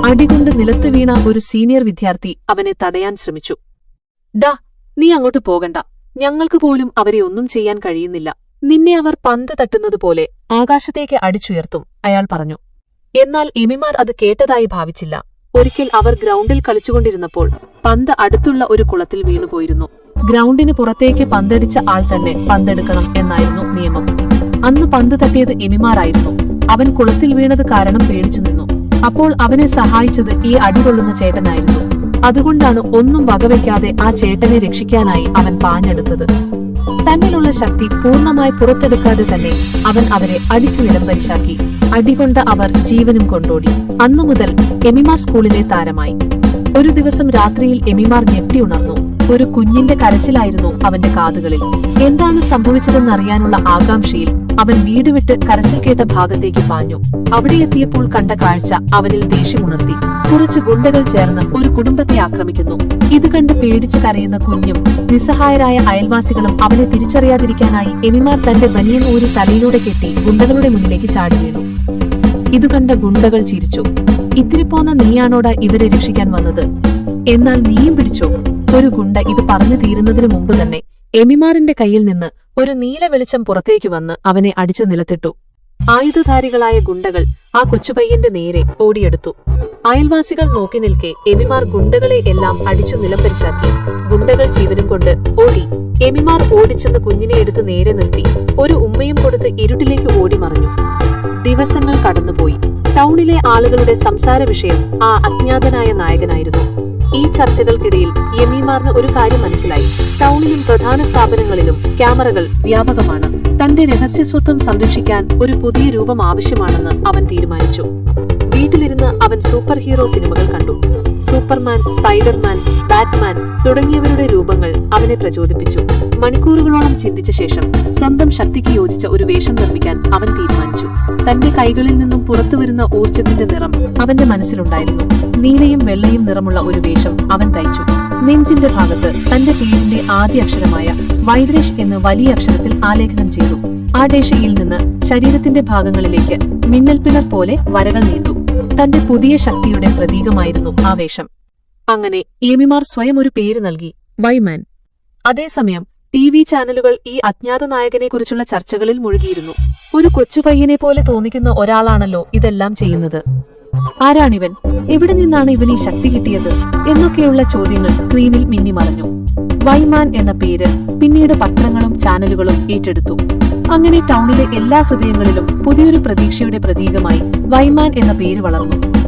അടികൊണ്ട് നിലത്ത് വീണ ഒരു സീനിയർ വിദ്യാർത്ഥി അവനെ തടയാൻ ശ്രമിച്ചു. ഡാ, നീ അങ്ങോട്ട് പോകണ്ട. ഞങ്ങൾക്ക് പോലും അവരെ ഒന്നും ചെയ്യാൻ കഴിയുന്നില്ല. നിന്നെ അവർ പന്ത് തട്ടുന്നതുപോലെ ആകാശത്തേക്ക് അടിച്ചുയർത്തും, അയാൾ പറഞ്ഞു. എന്നാൽ എമിമാർ അത് കേട്ടതായി ഭാവിച്ചില്ല. ഒരിക്കൽ അവർ ഗ്രൗണ്ടിൽ കളിച്ചുകൊണ്ടിരുന്നപ്പോൾ പന്ത് അടുത്തുള്ള ഒരു കുളത്തിൽ വീണുപോയിരുന്നു. ഗ്രൗണ്ടിന് പുറത്തേക്ക് പന്തടിച്ച ആൾ തന്നെ പന്തെടുക്കണം എന്നായിരുന്നു നിയമം. അന്ന് പന്ത് തട്ടിയത് എമിമാറായിരുന്നു. അവൻ കുളത്തിൽ വീണത് കാരണം പേടിച്ചു നിന്നു. അപ്പോൾ അവനെ സഹായിച്ചത് ഈ അടികൊള്ളുന്ന ചേട്ടനായിരുന്നു. അതുകൊണ്ടാണ് ഒന്നും വകവയ്ക്കാതെ ആ ചേട്ടനെ രക്ഷിക്കാനായി അവൻ പാഞ്ഞെടുത്തത്. തന്നിലുള്ള ശക്തി പൂർണ്ണമായി പുറത്തെടുക്കാതെ തന്നെ അവൻ അവരെ അടിച്ചു നിലംപരിശാക്കി. അടികൊണ്ട് അവർ ജീവനും കൊണ്ടോടി. അന്നുമുതൽ എമിമാർ സ്കൂളിലെ താരമായി. ഒരു ദിവസം രാത്രിയിൽ എമിമാർ ഞെട്ടിയുണർന്നു. ഒരു കുഞ്ഞിന്റെ കരച്ചിലായിരുന്നു അവന്റെ കാതുകളിൽ. എന്താണ് സംഭവിച്ചതെന്നറിയാനുള്ള ആകാംക്ഷയിൽ അവൻ വീട് വിട്ട് കരച്ചിൽ കേട്ട ഭാഗത്തേക്ക് പാഞ്ഞു. അവിടെ എത്തിയപ്പോൾ കണ്ട കാഴ്ച അവനിൽ ദേഷ്യമുണർത്തി. കുറച്ച് ഗുണ്ടകൾ ചേർന്ന് ഒരു കുടുംബത്തെ ആക്രമിക്കുന്നു. ഇത് കണ്ട് പേടിച്ച് കരയുന്ന കുഞ്ഞും നിസ്സഹായരായ അയൽവാസികളും അവനെ തിരിച്ചറിയാതിരിക്കാനായി എമിമാർ തന്റെ ബനിയൻ ഊരി തലയിലൂടെ കെട്ടി ഗുണ്ടകളുടെ മുന്നിലേക്ക് ചാടി വീണു. ഇതുകണ്ട ഗുണ്ടകൾ ചിരിച്ചു. ഇത്തിരി പോന്ന നീയാണോടാ ഇവരെ രക്ഷിക്കാൻ വന്നത്? എന്നാൽ നീയും പിടിച്ചോ? ഒരു ഗുണ്ട ഇത് പറഞ്ഞു തീരുന്നതിനു മുമ്പ് തന്നെ എമിമാറിന്റെ കയ്യിൽ നിന്ന് ഒരു നീല വെളിച്ചം പുറത്തേക്ക് വന്ന് അവനെ അടിച്ചു നിലത്തിട്ടു. ആയുധധാരികളായ ഗുണ്ടകൾ ആ കൊച്ചുപയ്യന്റെ നേരെ ഓടിയെടുത്തു. അയൽവാസികൾ നോക്കി നിൽക്കെ എമിമാർ ഗുണ്ടകളെ എല്ലാം അടിച്ചു നിലംപരിശാക്കി. ഗുണ്ടകൾ ജീവനും കൊണ്ട് ഓടി. എമിമാർ ഓടിച്ചെന്ന് കുഞ്ഞിനെ എടുത്ത് നേരെ നിർത്തി ഒരു ഉമ്മയും കൊടുത്ത് ഇരുട്ടിലേക്ക് ഓടി മറഞ്ഞു. ദിവസങ്ങൾ കടന്നുപോയി. ടൗണിലെ ആളുകളുടെ സംസാര വിഷയം ആ അജ്ഞാതനായ നായകനായിരുന്നു. ഈ ചർച്ചകൾക്കിടയിൽ എമിമാറിന് ഒരു കാര്യം മനസ്സിലായി. ടൗണിലും പ്രധാന സ്ഥാപനങ്ങളിലും ക്യാമറകൾ വ്യാപകമാണ്. തന്റെ രഹസ്യസ്വത്വം സംരക്ഷിക്കാൻ ഒരു പുതിയ രൂപം ആവശ്യമാണെന്ന് അവൻ തീരുമാനിച്ചു. വീട്ടിലിരുന്ന് അവൻ സൂപ്പർ ഹീറോ സിനിമകൾ കണ്ടു. സൂപ്പർമാൻ, സ്പൈഡർമാൻ, ബാറ്റ്മാൻ തുടങ്ങിയവരുടെ രൂപങ്ങൾ അവനെ പ്രചോദിപ്പിച്ചു. മണിക്കൂറുകളോളം ചിന്തിച്ച ശേഷം സ്വന്തം ശക്തിക്ക് യോജിച്ച ഒരു വേഷം നിർമ്മിക്കാൻ അവൻ തീരുമാനിച്ചു. തന്റെ കൈകളിൽ നിന്നും പുറത്തുവരുന്ന ഊർജത്തിന്റെ നിറം അവന്റെ മനസ്സിലുണ്ടായിരുന്നു. നീലയും വെള്ളയും നിറമുള്ള ഒരു വേഷം അവൻ തയ്ച്ചു. നെഞ്ചിന്റെ ഭാഗത്ത് തന്റെ പേരിന്റെ ആദ്യ അക്ഷരമായ വൈഡ്രേഷ് എന്ന് വലിയ അക്ഷരത്തിൽ ആലേഖനം ചെയ്തു. ആ ഡേഷയിൽ നിന്ന് ശരീരത്തിന്റെ ഭാഗങ്ങളിലേക്ക് മിന്നൽപ്പിണർ പോലെ വരകൾ നീണ്ടു. തന്റെ പുതിയ ശക്തിയുടെ പ്രതീകമായിരുന്നു ആ വേഷം. അങ്ങനെ എമിമാർ സ്വയം ഒരു പേര് നൽകി, വൈമാൻ. അതേസമയം TV ചാനലുകൾ ഈ അജ്ഞാത നായകനെക്കുറിച്ചുള്ള ചർച്ചകളിൽ മുഴുകിയിരുന്നു. ഒരു കൊച്ചുപയ്യനെ പോലെ തോന്നിക്കുന്ന ഒരാളാണല്ലോ ഇതെല്ലാം ചെയ്യുന്നത്. ആരാണിവൻ? എവിടെ നിന്നാണ് ഇവൻ ഈ ശക്തി കിട്ടിയത്? എന്നൊക്കെയുള്ള ചോദ്യങ്ങൾ സ്ക്രീനിൽ മിന്നിമറഞ്ഞു. വൈമാൻ എന്ന പേര് പിന്നീട് പത്രങ്ങളും ചാനലുകളും ഏറ്റെടുത്തു. അങ്ങനെ ടൗണിലെ എല്ലാ ഹൃദയങ്ങളിലും പുതിയൊരു പ്രതീക്ഷയുടെ പ്രതീകമായി വൈമാൻ എന്ന പേര് വളർന്നു.